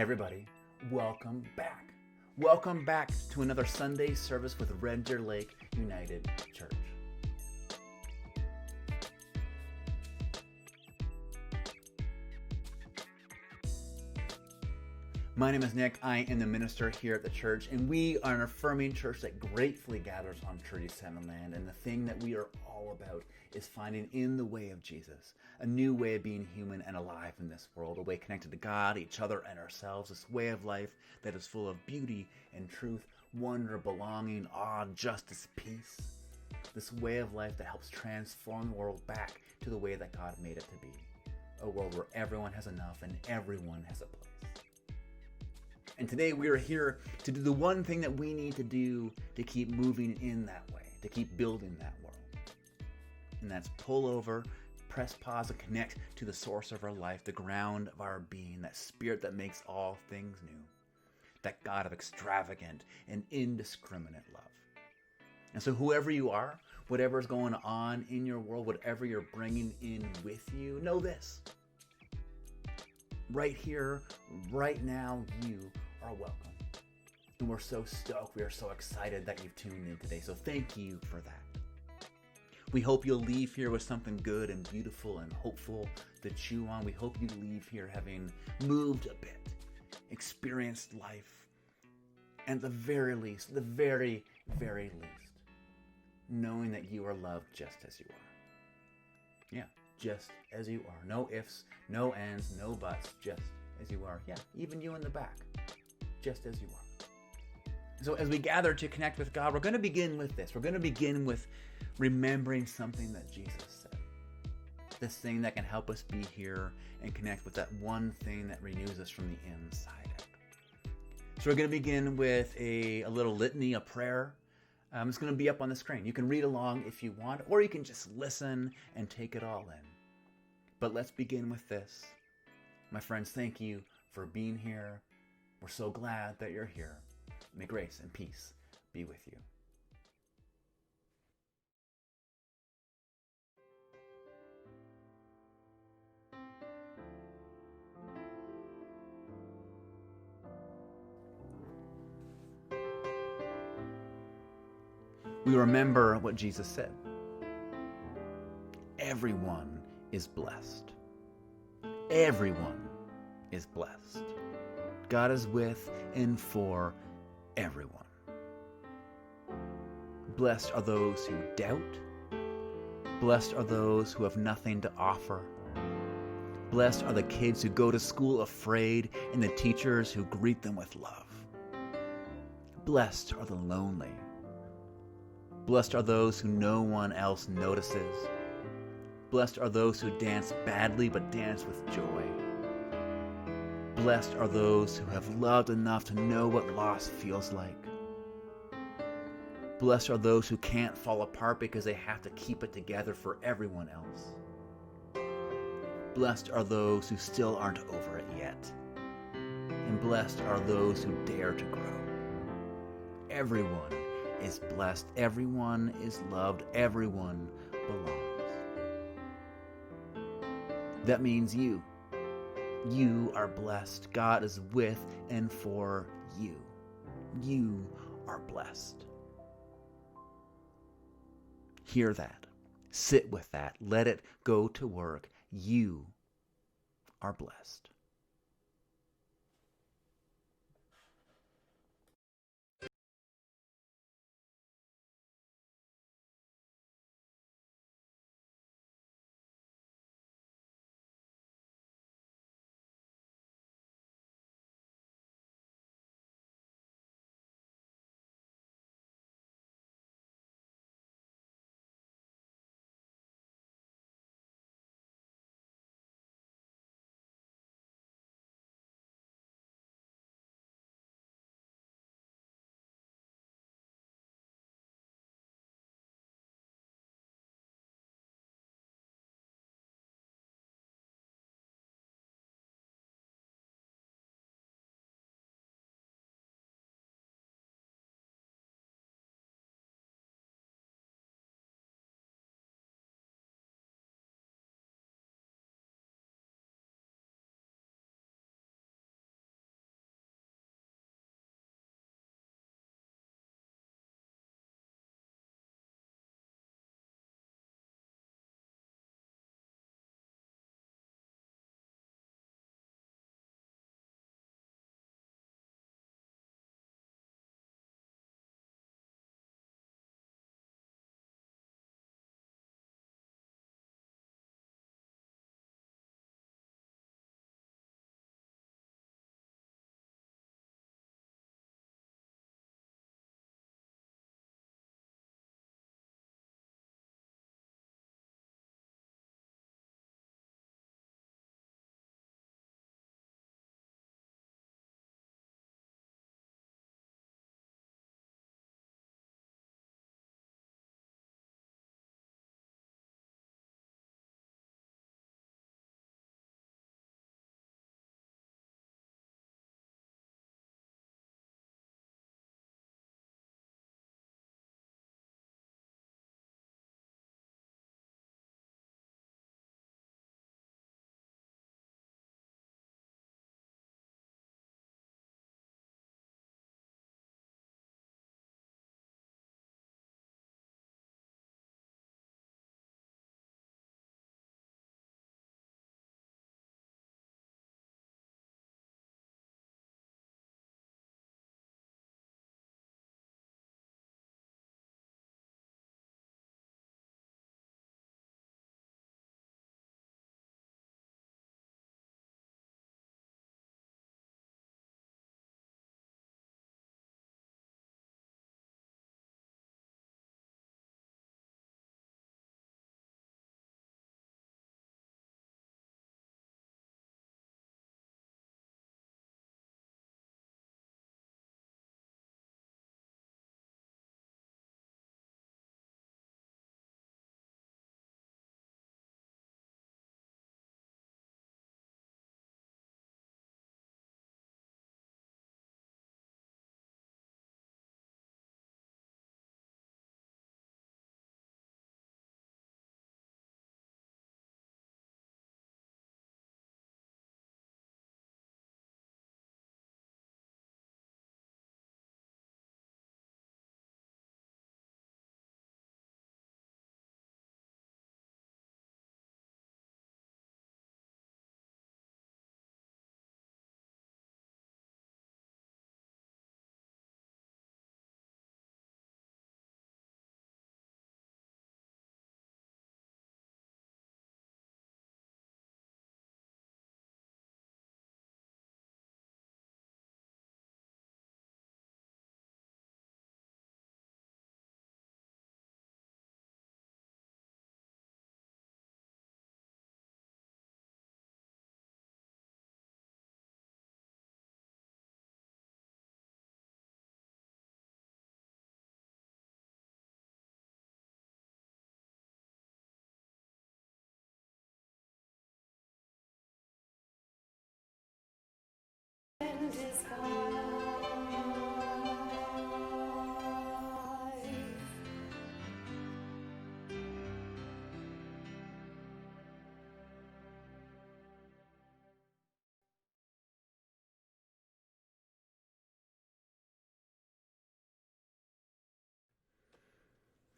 Hey everybody, welcome back. Welcome back to another Sunday service with Red Deer Lake United Church. My name is Nick. I am the minister here at the church, and we are an affirming church that gratefully gathers on Treaty 7 land. And the thing that we are all about is finding in the way of Jesus a new way of being human and alive in this world, a way connected to God, each other, and ourselves, this way of life that is full of beauty and truth, wonder, belonging, awe, justice, peace. This way of life that helps transform the world back to the way that God made it to be. A world where everyone has enough and everyone has a place. And today we are here to do the one thing that we need to do to keep moving in that way, to keep building that world. And that's pull over, press pause, and connect to the source of our life, the ground of our being, that spirit that makes all things new, that God of extravagant and indiscriminate love. And so whoever you are, whatever is going on in your world, whatever you're bringing in with you, know this. Right here, right now, you are welcome. And we're so stoked, we are so excited that you've tuned in today. So thank you for that. We hope you'll leave here with something good and beautiful and hopeful to chew on. We hope you leave here having moved a bit, experienced life, and at the very least, the very, very least, knowing that you are loved just as you are. Yeah, just as you are. No ifs, no ands, no buts, just as you are. Yeah, even you in the back, just as you are. So as we gather to connect with God, we're going to begin with this. We're going to begin with remembering something that Jesus said. This thing that can help us be here and connect with that one thing that renews us from the inside out. So we're going to begin with a little litany, a prayer. It's going to be up on the screen. You can read along if you want, or you can just listen and take it all in. But let's begin with this. My friends, thank you for being here. We're so glad that you're here. May grace and peace be with you. We remember what Jesus said. Everyone is blessed. Everyone is blessed. God is with and for everyone. Blessed are those who doubt. Blessed are those who have nothing to offer. Blessed are the kids who go to school afraid and the teachers who greet them with love. Blessed are the lonely. Blessed are those who no one else notices. Blessed are those who dance badly but dance with joy. Blessed are those who have loved enough to know what loss feels like. Blessed are those who can't fall apart because they have to keep it together for everyone else. Blessed are those who still aren't over it yet. And blessed are those who dare to grow. Everyone is blessed. Everyone is loved. Everyone belongs. That means you. You are blessed. God is with and for you. You are blessed. Hear that. Sit with that. Let it go to work. You are blessed.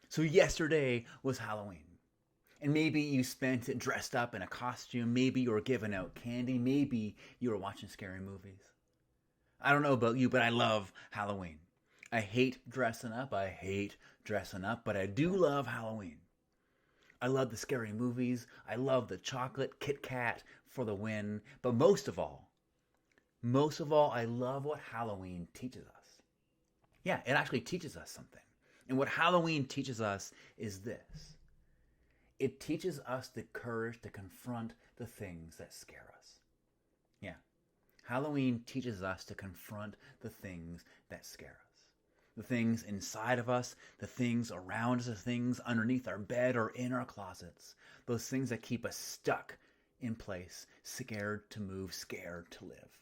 So yesterday was Halloween. And maybe you spent it dressed up in a costume. Maybe you were giving out candy. Maybe you were watching scary movies. I don't know about you, but I love Halloween. I hate dressing up. I hate dressing up, but I do love Halloween. I love the scary movies. I love the chocolate Kit Kat for the win. But most of all, I love what Halloween teaches us. Yeah, it actually teaches us something. And what Halloween teaches us is this. It teaches us the courage to confront the things that scare us. Yeah, Halloween teaches us to confront the things that scare us. The things inside of us, the things around us, the things underneath our bed or in our closets. Those things that keep us stuck in place, scared to move, scared to live.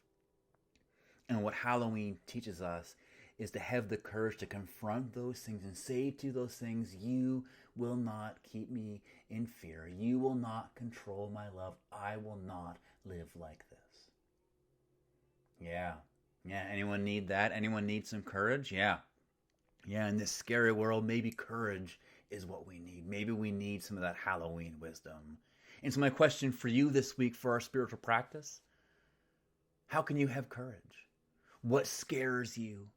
And what Halloween teaches us is to have the courage to confront those things and say to those things, you will not keep me in fear. You will not control my love. I will not live like this. Yeah. Anyone need that? Anyone need some courage? Yeah. In this scary world, maybe courage is what we need. Maybe we need some of that Halloween wisdom. And so my question for you this week for our spiritual practice, how can you have courage? What scares you?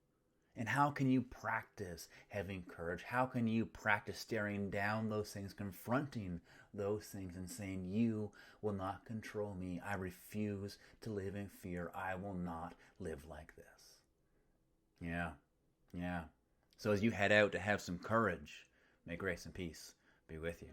And how can you practice having courage? How can you practice staring down those things, confronting those things and saying, you will not control me. I refuse to live in fear. I will not live like this. Yeah. So as you head out to have some courage, may grace and peace be with you.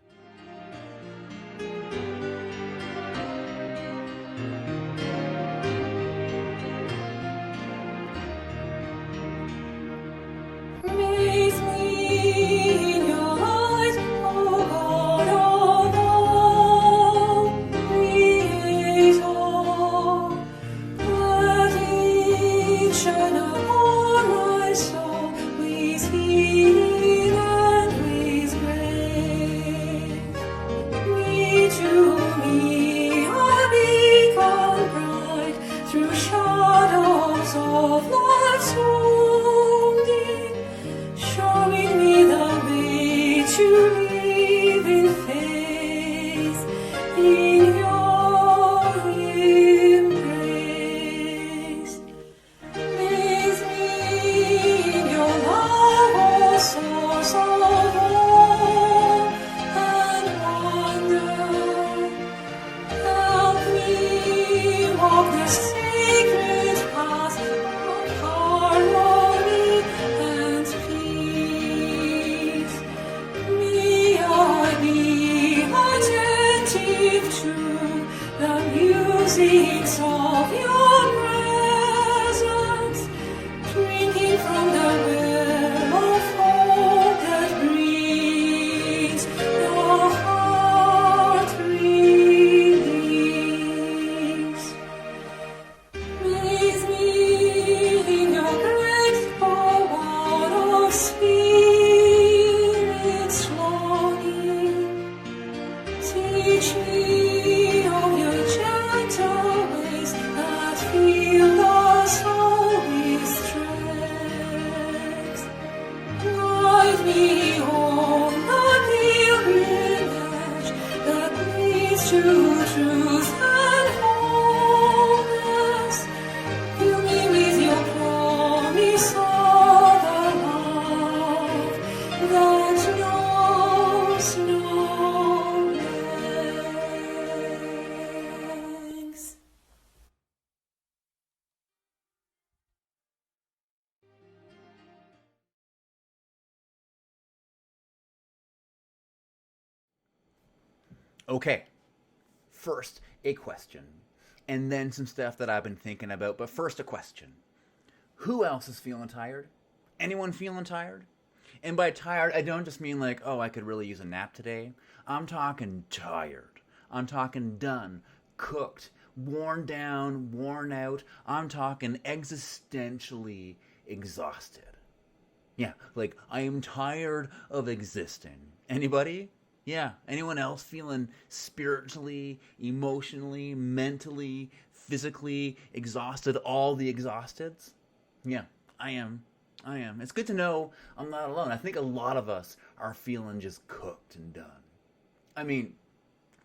Okay, first a question, and then some stuff that I've been thinking about, but first a question. Who else is feeling tired? Anyone feeling tired? And by tired, I don't just mean like, oh, I could really use a nap today. I'm talking tired. I'm talking done, cooked, worn down, worn out. I'm talking existentially exhausted. Yeah, like I am tired of existing. Anybody? Yeah, anyone else feeling spiritually, emotionally, mentally, physically exhausted, all the exhausteds? Yeah, I am. I am. It's good to know I'm not alone. I think a lot of us are feeling just cooked and done. I mean,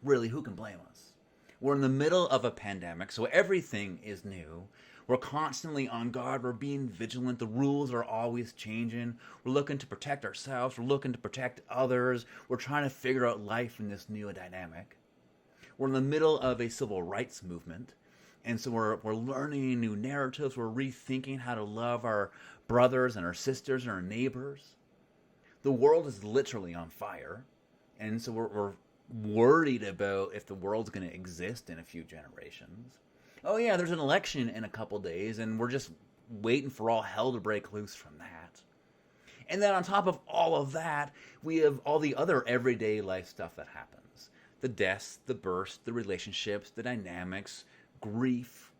really, who can blame us? We're in the middle of a pandemic, so everything is new. We're constantly on guard. We're being vigilant. The rules are always changing. We're looking to protect ourselves. We're looking to protect others. We're trying to figure out life in this new dynamic. We're in the middle of a civil rights movement. And so we're learning new narratives. We're rethinking how to love our brothers and our sisters and our neighbors. The world is literally on fire. And so we're worried about if the world's going to exist in a few generations. Oh yeah, there's an election in a couple days, and we're just waiting for all hell to break loose from that. And then on top of all of that, we have all the other everyday life stuff that happens. The deaths, the births, the relationships, the dynamics, grief,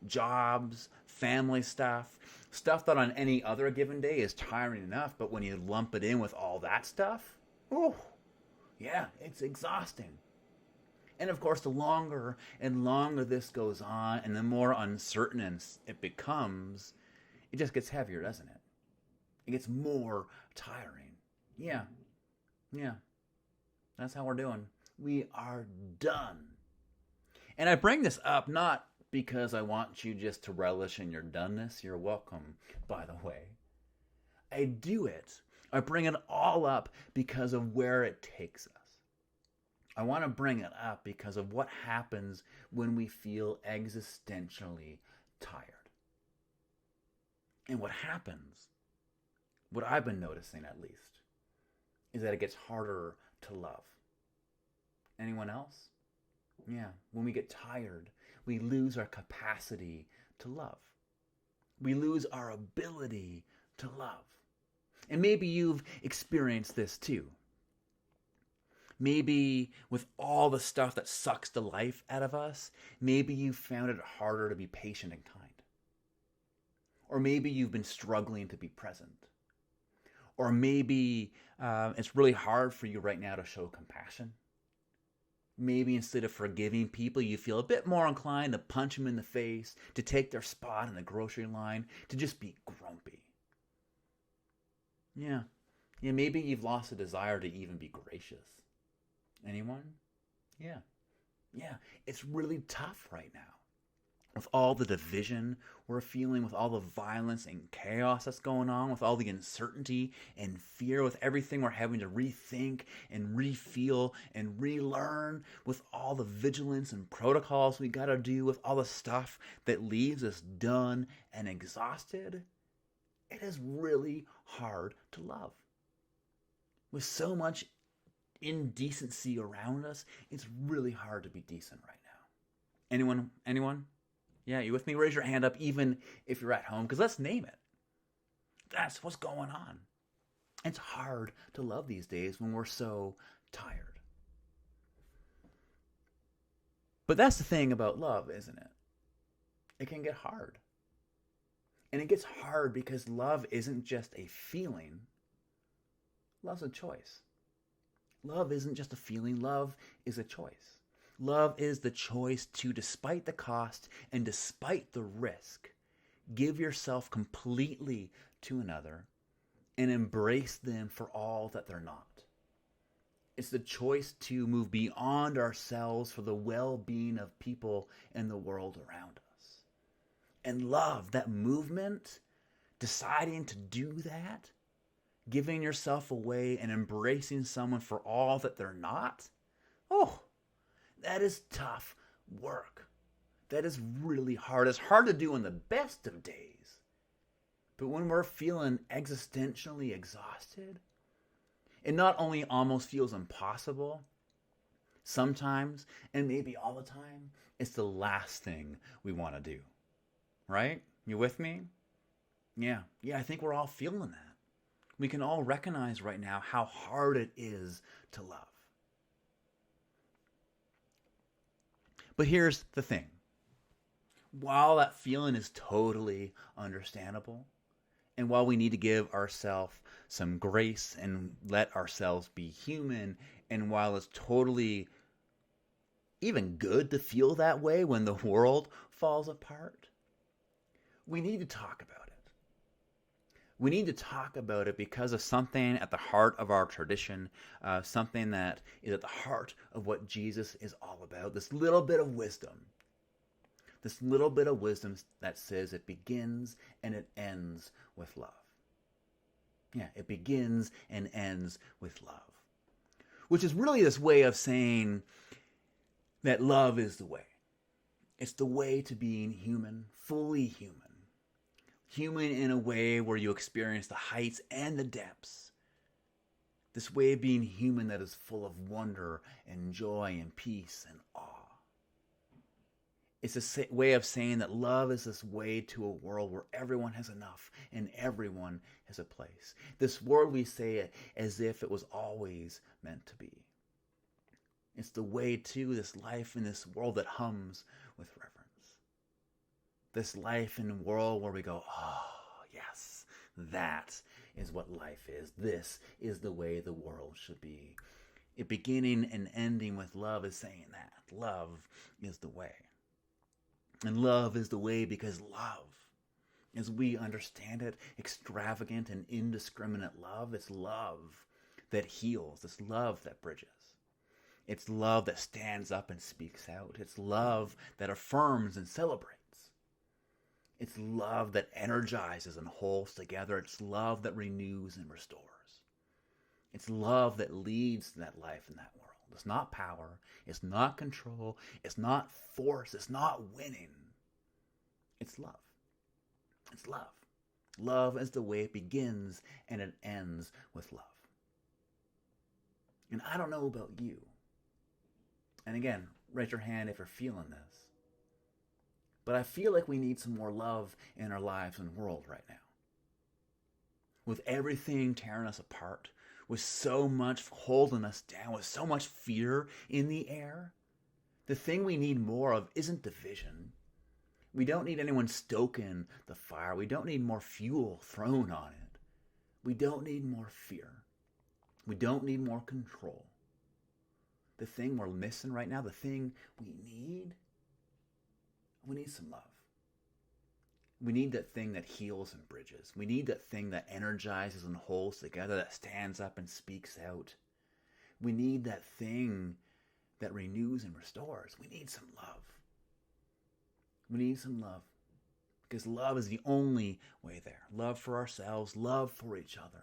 jobs, family stuff. Stuff that on any other given day is tiring enough, but when you lump it in with all that stuff, oh, yeah, it's exhausting. And of course, the longer and longer this goes on, and the more uncertain it becomes, it just gets heavier, doesn't it? It gets more tiring. Yeah. That's how we're doing. We are done. And I bring this up not because I want you just to relish in your doneness. You're welcome, by the way. I do it. I bring it all up because of where it takes us. I want to bring it up because of what happens when we feel existentially tired. And what happens, what I've been noticing at least, is that it gets harder to love. Anyone else? Yeah, when we get tired, we lose our capacity to love. We lose our ability to love. And maybe you've experienced this too. Maybe with all the stuff that sucks the life out of us, maybe you found it harder to be patient and kind. Or maybe you've been struggling to be present. Or maybe it's really hard for you right now to show compassion. Maybe instead of forgiving people, you feel a bit more inclined to punch them in the face, to take their spot in the grocery line, to just be grumpy. Yeah, maybe you've lost the desire to even be gracious. Anyone? Yeah, it's really tough right now. With all the division we're feeling, with all the violence and chaos that's going on, with all the uncertainty and fear, with everything we're having to rethink and refeel and relearn, with all the vigilance and protocols we gotta do, with all the stuff that leaves us done and exhausted, it is really hard to love. With so much indecency around us, it's really hard to be decent right now. Anyone? Yeah, you with me? Raise your hand up even if you're at home, because let's name it. That's what's going on. It's hard to love these days when we're so tired. But that's the thing about love, isn't it? It can get hard. And it gets hard because love isn't just a feeling. Love's a choice. Love isn't just a feeling. Love is a choice. Love is the choice to, despite the cost and despite the risk, give yourself completely to another and embrace them for all that they're not. It's the choice to move beyond ourselves for the well-being of people and the world around us. And love, that movement, deciding to do that, giving yourself away and embracing someone for all that they're not, that is tough work. That is really hard. It's hard to do in the best of days. But when we're feeling existentially exhausted, it not only almost feels impossible, sometimes, and maybe all the time, it's the last thing we want to do. Right? You with me? Yeah, I think we're all feeling that. We can all recognize right now how hard it is to love. But here's the thing. while that feeling is totally understandable, and while we need to give ourselves some grace and let ourselves be human, and while it's totally even good to feel that way when the world falls apart, we need to talk about it. We need to talk about it because of something at the heart of our tradition, something that is at the heart of what Jesus is all about. This little bit of wisdom. This little bit of wisdom that says it begins and it ends with love. Yeah, it begins and ends with love. Which is really this way of saying that love is the way. It's the way to being human, fully human. Human in a way where you experience the heights and the depths. This way of being human that is full of wonder and joy and peace and awe. It's a way of saying that love is this way to a world where everyone has enough and everyone has a place. This world, we say it as if it was always meant to be. It's the way to this life in this world that hums with reverence. This life in a world where we go, oh, yes, that is what life is. This is the way the world should be. It beginning and ending with love is saying that. Love is the way. And love is the way because love, as we understand it, extravagant and indiscriminate love, it's love that heals. It's love that bridges. It's love that stands up and speaks out. It's love that affirms and celebrates. It's love that energizes and holds together. It's love that renews and restores. It's love that leads to that life in that world. It's not power. It's not control. It's not force. It's not winning. It's love. It's love. Love is the way it begins and it ends with love. And I don't know about you. And again, raise your hand if you're feeling this. But I feel like we need some more love in our lives and world right now. With everything tearing us apart, with so much holding us down, with so much fear in the air, the thing we need more of isn't division. We don't need anyone stoking the fire. We don't need more fuel thrown on it. We don't need more fear. We don't need more control. The thing we're missing right now, the thing we need some love. We need that thing that heals and bridges. We need that thing that energizes and holds together, that stands up and speaks out. We need that thing that renews and restores. We need some love. We need some love. Because love is the only way there. Love for ourselves, love for each other,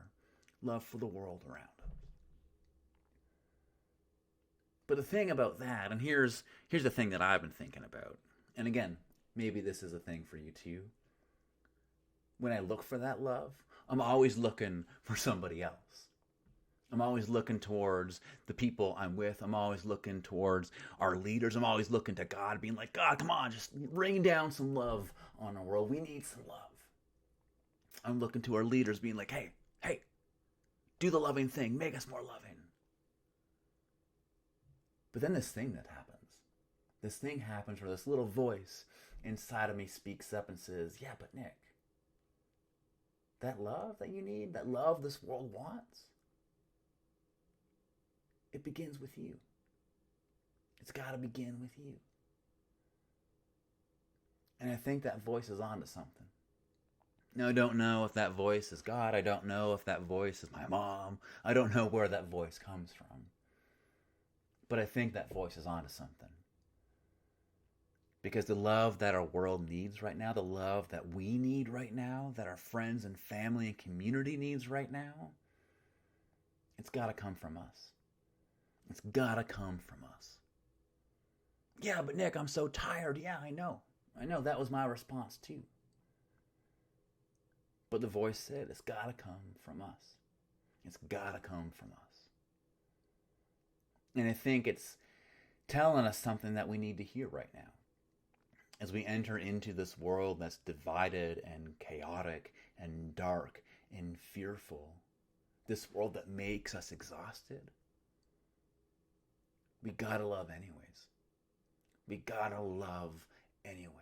love for the world around us. But the thing about that, and here's the thing that I've been thinking about. And again, maybe this is a thing for you too. When I look for that love, I'm always looking for somebody else. I'm always looking towards the people I'm with. I'm always looking towards our leaders. I'm always looking to God, being like, God, come on, just rain down some love on our world. We need some love. I'm looking to our leaders, being like, hey, do the loving thing. Make us more loving. But then this thing happens where this little voice inside of me speaks up and says, yeah, but Nick, that love that you need, that love this world wants, it begins with you. It's got to begin with you. And I think that voice is onto something. Now, I don't know if that voice is God. I don't know if that voice is my mom. I don't know where that voice comes from. But I think that voice is onto something. Because the love that our world needs right now, the love that we need right now, that our friends and family and community needs right now, it's got to come from us. It's got to come from us. Yeah, but Nick, I'm so tired. Yeah, I know. That was my response too. But the voice said, it's got to come from us. It's got to come from us. And I think it's telling us something that we need to hear right now. As we enter into this world that's divided and chaotic and dark and fearful, this world that makes us exhausted, we gotta love anyways. We gotta love anyway.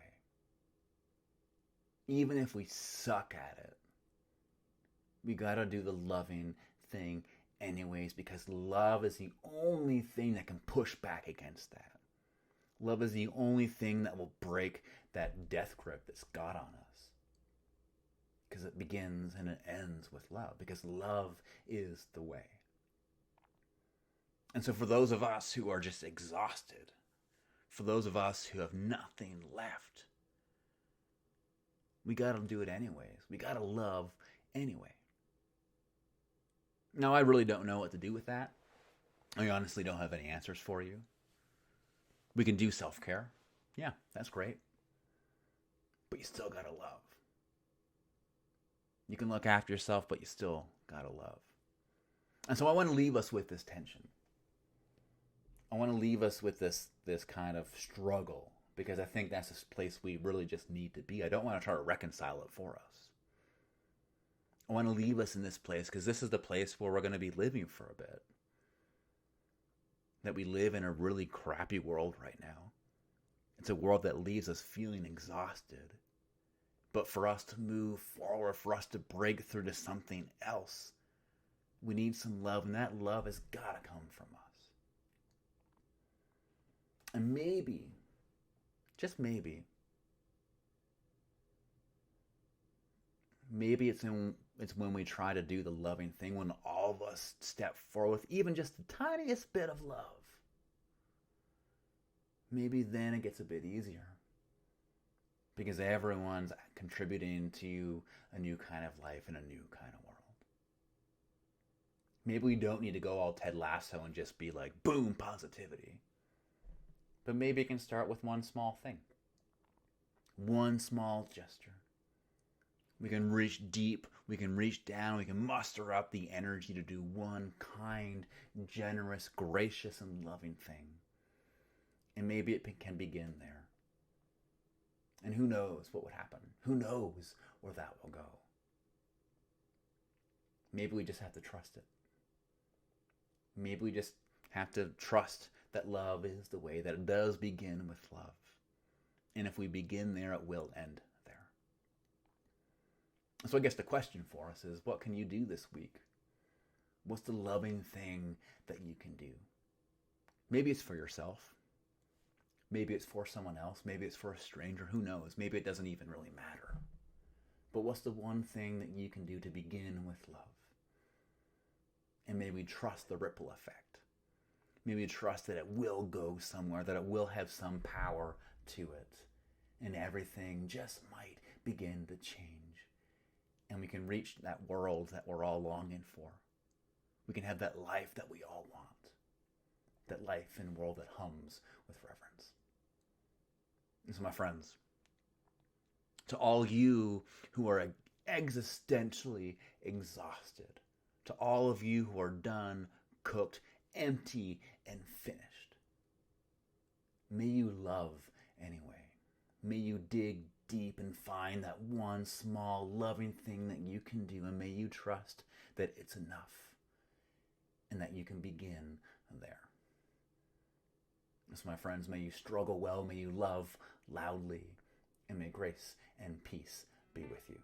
even if we suck at it, we gotta do the loving thing anyways, because love is the only thing that can push back against that. Love is the only thing that will break that death grip that's got on us. Because it begins and it ends with love, because love is the way. And so for those of us who are just exhausted, for those of us who have nothing left, we gotta do it anyways. We gotta love anyway. Now, I really don't know what to do with that. I honestly don't have any answers for you. We can do self-care. Yeah, that's great. But you still gotta love. You can look after yourself, but you still gotta love. And so I want to leave us with this tension. I want to leave us with this kind of struggle, because I think that's a place we really just need to be. I don't want to try to reconcile it for us. I want to leave us in this place because this is the place where we're going to be living for a bit. That we live in a really crappy world right now. It's a world that leaves us feeling exhausted. But for us to move forward, for us to break through to something else, we need some love, and that love has got to come from us. And maybe, just maybe it's when we try to do the loving thing, when all of us step forward with even just the tiniest bit of love. Maybe then it gets a bit easier. Because everyone's contributing to a new kind of life and a new kind of world. Maybe we don't need to go all Ted Lasso and just be like, boom, positivity. But maybe it can start with one small thing. One small gesture. We can reach deep, we can reach down, we can muster up the energy to do one kind, generous, gracious, and loving thing. And maybe it can begin there. And who knows what would happen? Who knows where that will go? Maybe we just have to trust it. Maybe we just have to trust that love is the way, that it does begin with love. And if we begin there, it will end there. So I guess the question for us is, what can you do this week? What's the loving thing that you can do? Maybe it's for yourself. Maybe it's for someone else. Maybe it's for a stranger. Who knows? Maybe it doesn't even really matter. But what's the one thing that you can do to begin with love? And maybe trust the ripple effect. Maybe trust that it will go somewhere, that it will have some power to it. And everything just might begin to change. And we can reach that world that we're all longing for. We can have that life that we all want. That life in a world that hums with reverence. And so, my friends, to all you who are existentially exhausted, to all of you who are done, cooked, empty, and finished, may you love anyway. May you dig deep and find that one small loving thing that you can do, and may you trust that it's enough and that you can begin there. So my friends, may you struggle well, may you love loudly, and may grace and peace be with you.